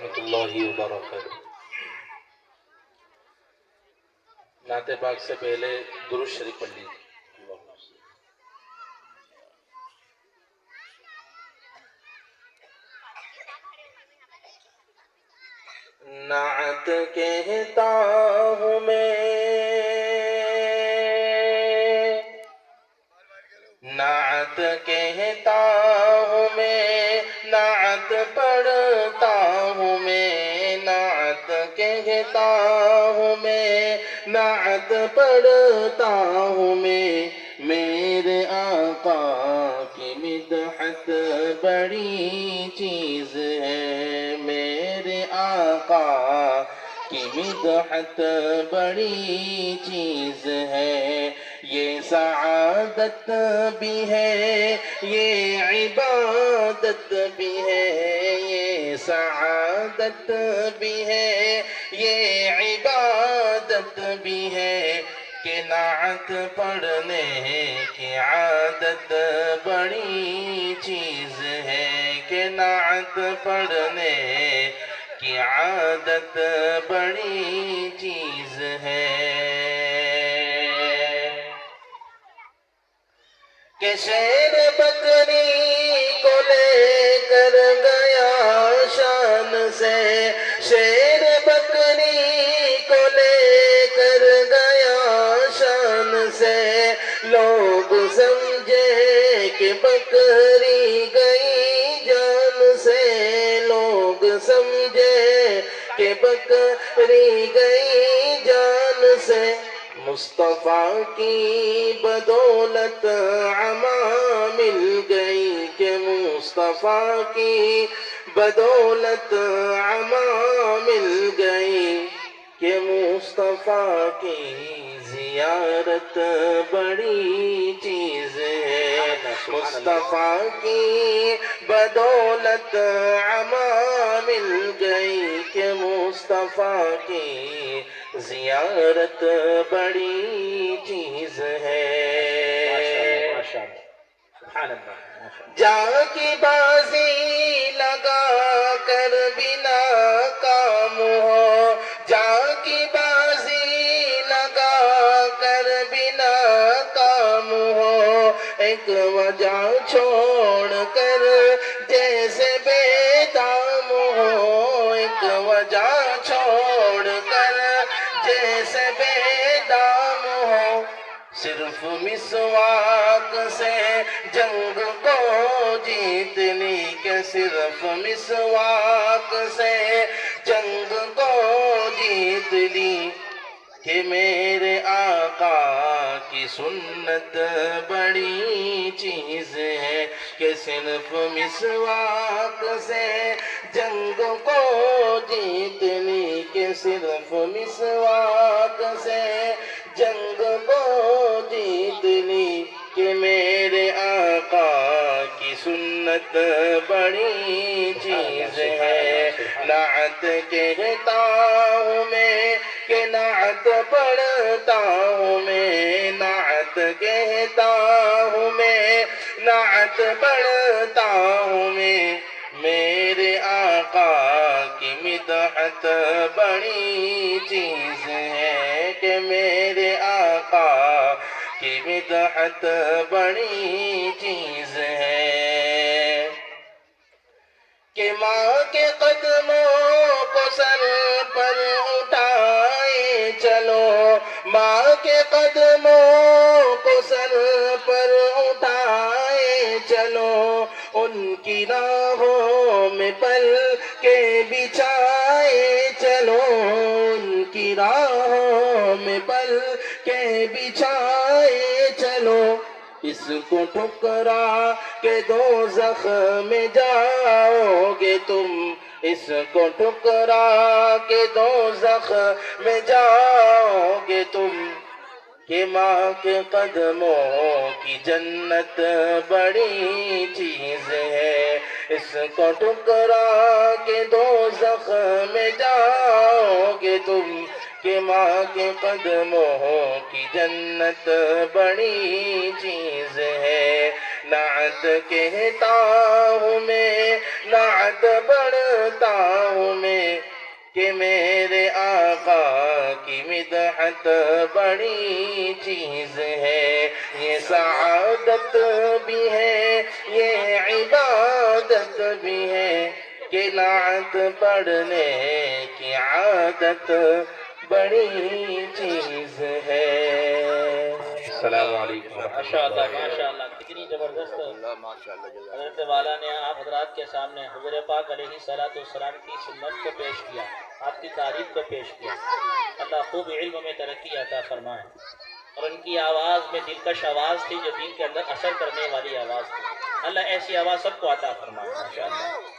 ورحمۃ اللہ وبرکاتہ۔ نعت پاک سے پہلے درود شریف پڑھ لیجیے۔ نعت کہتا ہوں نعت کہتا ہوں نعت پڑھتا ہوں نعت کہتا ہوں نعت پڑھتا ہوں میرے آقا کی مدحت بڑی چیز ہے، میرے آقا کی مدحت بڑی چیز ہے، یہ سعادت بھی ہے یہ عبادت بھی ہے، یہ سعادت بھی ہے یہ عبادت بھی ہے کہ نعت پڑھنے کی عادت بڑی چیز ہے، کہ نعت پڑھنے کی عادت بڑی چیز ہے، کہ شیر بکری کو لے کر گیا شان سے، شیر بکری کو لے کر گیا شان سے، لوگ سمجھے کہ بکری گئی جان سے، لوگ سمجھے کہ بکری گئی جان سے، مصطفیٰ کی بدولت عماں مل گئی، کہ مصطفیٰ کی بدولت عماں مل گئی، کہ مصطفیٰ کی زیارت بڑی چیز ہے، مصطفیٰ کی بدولت عماں مل گئی، کہ مصطفیٰ کی زیارت بڑی چیز ہے، جا کی بازی لگا کر بنا کام ہو، جا کی بازی لگا کر بنا کام ہو، ایک وجہ چھوڑ کر جیسے بے دام ہو، ایک وجہ چھوڑ کر جیسے بے دام ہو، صرف مسواک سے جنگ کو جیت لی، کہ صرف مسواک سے جنگ کو جیت لی، کہ میرے آقا کی سنت بڑی چیز ہے، کہ صرف مسواک سے جنگ کو جیت لی، کہ صرف مسواک سے جنگ کو جیت لی، کہ میرے آقا کی سنت بڑی چیز ہے، نعت کہتا ہوں کہ نعت پڑھتا ہوں نعت کہتا ہوں نعت پڑھتا ہوں میرے آقا کی مدحت بڑی چیز ہے، کہ میرے آقا کی مدحت بڑی چیز ہے، کہ ماں کے قدموں کو سر پر اٹھائے چلو، ماں کے قدموں کو سر پر اٹھائے چلو، ان کی راہوں میں پل کے بچھائے چلو، ان کی راہوں میں پل کے بچھائے چلو، اس کو ٹھکرا کے دوزخ میں جاؤ گے تم، اس کو ٹھکرا کے دوزخ میں جاؤ گے تم، کہ ماں کے قدموں کی جنت بڑی چیز ہے، اس کو ٹھکرا کے دوزخ میں جاؤ گے تم، کہ ماں کے قدموں کی جنت بڑی چیز ہے، نعت کہتا ہوں نعت پڑھتا ہوں کہ میرے آقا کی مدحت بڑی چیز ہے، یہ سعادت بھی ہے یہ عبادت بھی ہے، کہ نعت پڑھنے کی عادت بڑی چیز ہے۔ السلام علیکم ورحمۃ ماشاءاللہ اللہ ماشاءاللہ، کتنی زبردست حضرت والا نے آپ حضرات کے سامنے حضور پاک علیہ السلام کی سنت کو پیش کیا، آپ کی تعریف کو پیش کیا۔ اللہ خوب علم میں ترقی عطا فرمائے، اور ان کی آواز میں دلکش آواز تھی جو دل کے اندر اثر کرنے والی آواز تھی۔ اللہ ایسی آواز سب کو عطا فرمائے ماشاءاللہ۔